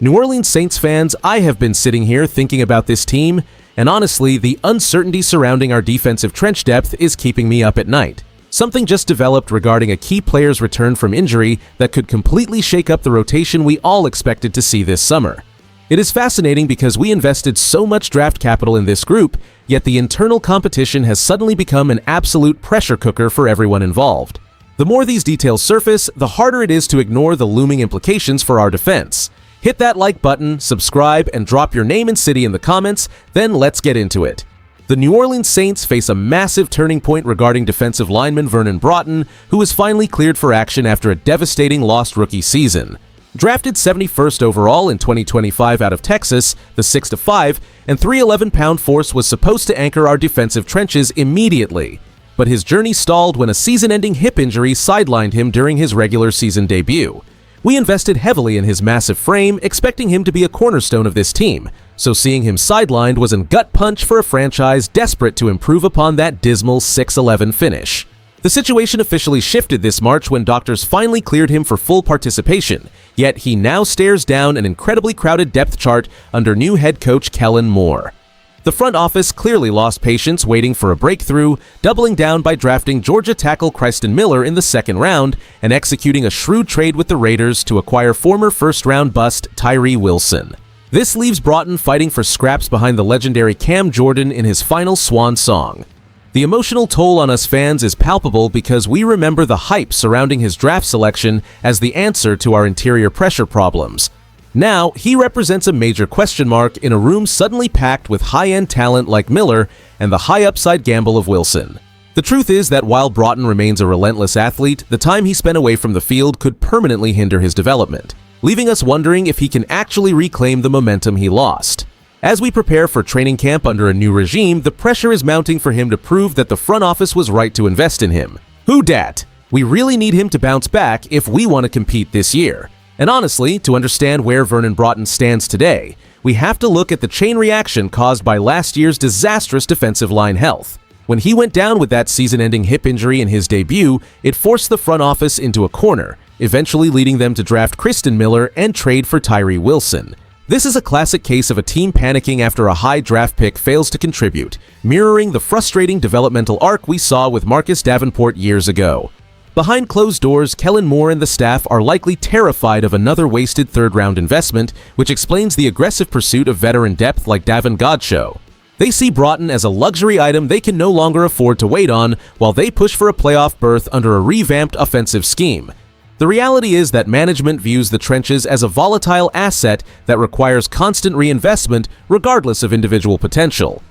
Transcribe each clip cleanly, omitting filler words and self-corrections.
New Orleans Saints fans, I have been sitting here thinking about this team, and honestly, the uncertainty surrounding our defensive trench depth is keeping me up at night. Something just developed regarding a key player's return from injury that could completely shake up the rotation we all expected to see this summer. It is fascinating because we invested so much draft capital in this group, yet the internal competition has suddenly become an absolute pressure cooker for everyone involved. The more these details surface, the harder it is to ignore the looming implications for our defense. Hit that like button, subscribe, and drop your name and city in the comments, then let's get into it. The New Orleans Saints face a massive turning point regarding defensive lineman Vernon Broughton, who was finally cleared for action after a devastating lost rookie season. Drafted 71st overall in 2025 out of Texas, the 6'5" and 311-pound force was supposed to anchor our defensive trenches immediately. But his journey stalled when a season-ending hip injury sidelined him during his regular season debut. We invested heavily in his massive frame, expecting him to be a cornerstone of this team, so seeing him sidelined was a gut punch for a franchise desperate to improve upon that dismal 6'11" finish. The situation officially shifted this March when doctors finally cleared him for full participation, yet he now stares down an incredibly crowded depth chart under new head coach Kellen Moore. The front office clearly lost patience waiting for a breakthrough, doubling down by drafting Georgia tackle Christon Miller in the second round and executing a shrewd trade with the Raiders to acquire former first-round bust Tyree Wilson. This leaves Broughton fighting for scraps behind the legendary Cam Jordan in his final swan song. The emotional toll on us fans is palpable because we remember the hype surrounding his draft selection as the answer to our interior pressure problems. Now, he represents a major question mark in a room suddenly packed with high-end talent like Miller and the high-upside gamble of Wilson. The truth is that while Broughton remains a relentless athlete, the time he spent away from the field could permanently hinder his development, leaving us wondering if he can actually reclaim the momentum he lost. As we prepare for training camp under a new regime, the pressure is mounting for him to prove that the front office was right to invest in him. Who dat? We really need him to bounce back if we want to compete this year. And honestly, to understand where Vernon Broughton stands today, we have to look at the chain reaction caused by last year's disastrous defensive line health. When he went down with that season-ending hip injury in his debut, it forced the front office into a corner, eventually leading them to draft Christon Miller and trade for Tyree Wilson. This is a classic case of a team panicking after a high draft pick fails to contribute, mirroring the frustrating developmental arc we saw with Marcus Davenport years ago. Behind closed doors, Kellen Moore and the staff are likely terrified of another wasted third-round investment, which explains the aggressive pursuit of veteran depth like Davin Godchaux. They see Broughton as a luxury item they can no longer afford to wait on while they push for a playoff berth under a revamped offensive scheme. The reality is that management views the trenches as a volatile asset that requires constant reinvestment regardless of individual potential.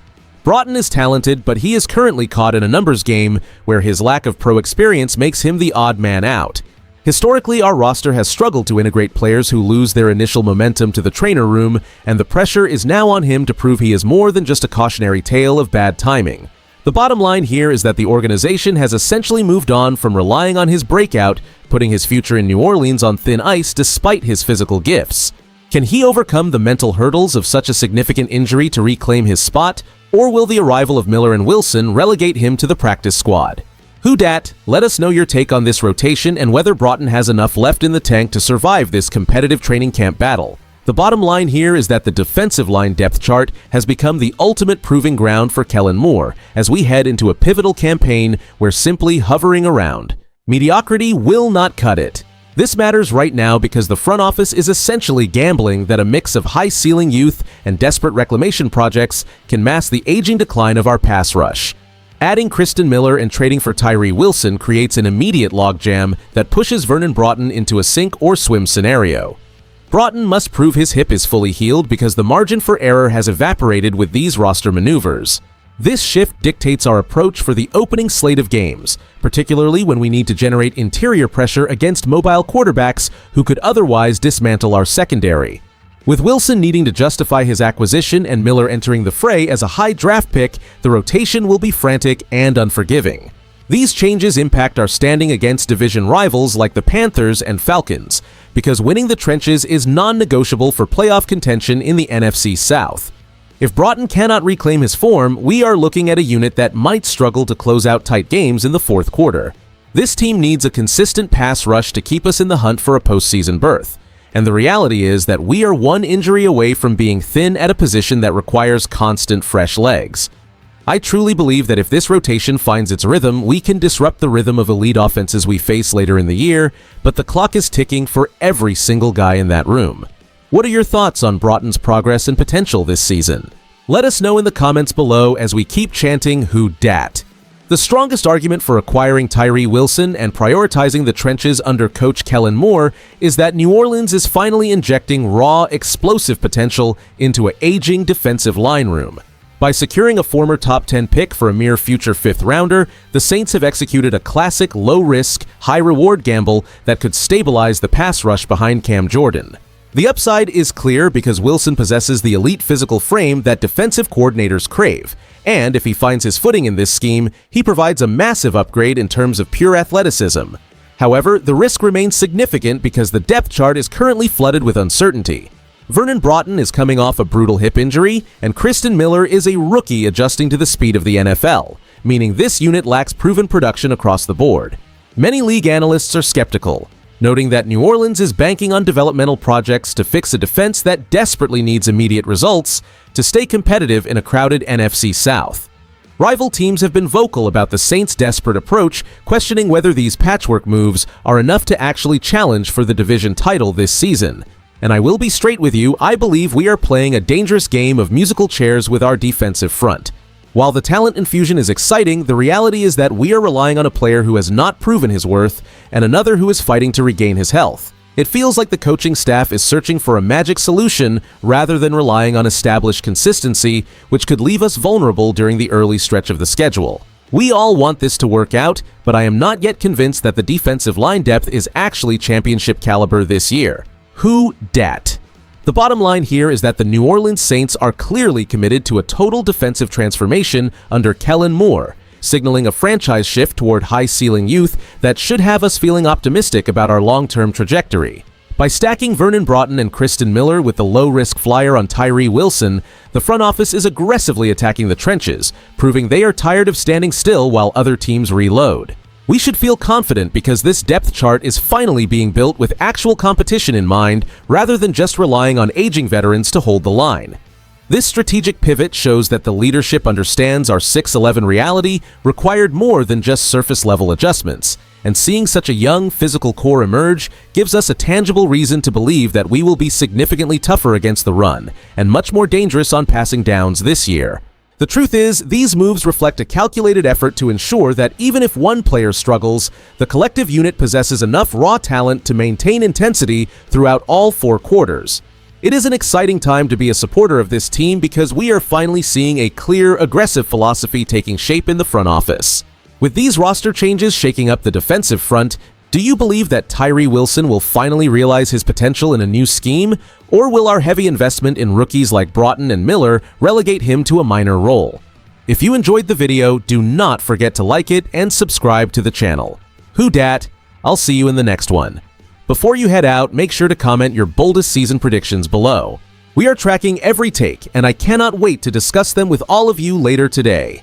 Broughton is talented, but he is currently caught in a numbers game where his lack of pro experience makes him the odd man out. Historically, our roster has struggled to integrate players who lose their initial momentum to the trainer room, and the pressure is now on him to prove he is more than just a cautionary tale of bad timing. The bottom line here is that the organization has essentially moved on from relying on his breakout, putting his future in New Orleans on thin ice despite his physical gifts. Can he overcome the mental hurdles of such a significant injury to reclaim his spot, or will the arrival of Miller and Wilson relegate him to the practice squad? Who dat? Let us know your take on this rotation and whether Broughton has enough left in the tank to survive this competitive training camp battle. The bottom line here is that the defensive line depth chart has become the ultimate proving ground for Kellen Moore as we head into a pivotal campaign where simply hovering around mediocrity will not cut it. This matters right now because the front office is essentially gambling that a mix of high-ceiling youth and desperate reclamation projects can mask the aging decline of our pass rush. Adding Christon Miller and trading for Tyree Wilson creates an immediate logjam that pushes Vernon Broughton into a sink or swim scenario. Broughton must prove his hip is fully healed because the margin for error has evaporated with these roster maneuvers. This shift dictates our approach for the opening slate of games, particularly when we need to generate interior pressure against mobile quarterbacks who could otherwise dismantle our secondary. With Wilson needing to justify his acquisition and Miller entering the fray as a high draft pick, the rotation will be frantic and unforgiving. These changes impact our standing against division rivals like the Panthers and Falcons, because winning the trenches is non-negotiable for playoff contention in the NFC South. If Broughton cannot reclaim his form, we are looking at a unit that might struggle to close out tight games in the fourth quarter. This team needs a consistent pass rush to keep us in the hunt for a postseason berth, and the reality is that we are one injury away from being thin at a position that requires constant fresh legs. I truly believe that if this rotation finds its rhythm, we can disrupt the rhythm of elite offenses we face later in the year, but the clock is ticking for every single guy in that room. What are your thoughts on Broughton's progress and potential this season? Let us know in the comments below as we keep chanting Who Dat. The strongest argument for acquiring Tyree Wilson and prioritizing the trenches under coach Kellen Moore is that New Orleans is finally injecting raw, explosive potential into an aging defensive line room. By securing a former top 10 pick for a mere future 5th rounder, the Saints have executed a classic low-risk, high-reward gamble that could stabilize the pass rush behind Cam Jordan. The upside is clear because Wilson possesses the elite physical frame that defensive coordinators crave, and if he finds his footing in this scheme, he provides a massive upgrade in terms of pure athleticism. However, the risk remains significant because the depth chart is currently flooded with uncertainty. Vernon Broughton is coming off a brutal hip injury, and Kristen Miller is a rookie adjusting to the speed of the NFL, meaning this unit lacks proven production across the board. Many league analysts are skeptical, noting that New Orleans is banking on developmental projects to fix a defense that desperately needs immediate results to stay competitive in a crowded NFC South. Rival teams have been vocal about the Saints' desperate approach, questioning whether these patchwork moves are enough to actually challenge for the division title this season. And I will be straight with you, I believe we are playing a dangerous game of musical chairs with our defensive front. While the talent infusion is exciting, the reality is that we are relying on a player who has not proven his worth and another who is fighting to regain his health. It feels like the coaching staff is searching for a magic solution rather than relying on established consistency, which could leave us vulnerable during the early stretch of the schedule. We all want this to work out, but I am not yet convinced that the defensive line depth is actually championship caliber this year. Who Dat? The bottom line here is that the New Orleans Saints are clearly committed to a total defensive transformation under Kellen Moore, signaling a franchise shift toward high-ceiling youth that should have us feeling optimistic about our long-term trajectory. By stacking Vernon Broughton and Kristen Miller with the low-risk flyer on Tyree Wilson, the front office is aggressively attacking the trenches, proving they are tired of standing still while other teams reload. We should feel confident because this depth chart is finally being built with actual competition in mind rather than just relying on aging veterans to hold the line. This strategic pivot shows that the leadership understands our 6'11" reality required more than just surface-level adjustments, and seeing such a young, physical core emerge gives us a tangible reason to believe that we will be significantly tougher against the run and much more dangerous on passing downs this year. The truth is, these moves reflect a calculated effort to ensure that even if one player struggles, the collective unit possesses enough raw talent to maintain intensity throughout all 4 quarters. It is an exciting time to be a supporter of this team because we are finally seeing a clear, aggressive philosophy taking shape in the front office. With these roster changes shaking up the defensive front, do you believe that Tyree Wilson will finally realize his potential in a new scheme, or will our heavy investment in rookies like Broughton and Miller relegate him to a minor role? If you enjoyed the video, do not forget to like it and subscribe to the channel. Who Dat? I'll see you in the next one. Before you head out, make sure to comment your boldest season predictions below. We are tracking every take, and I cannot wait to discuss them with all of you later today.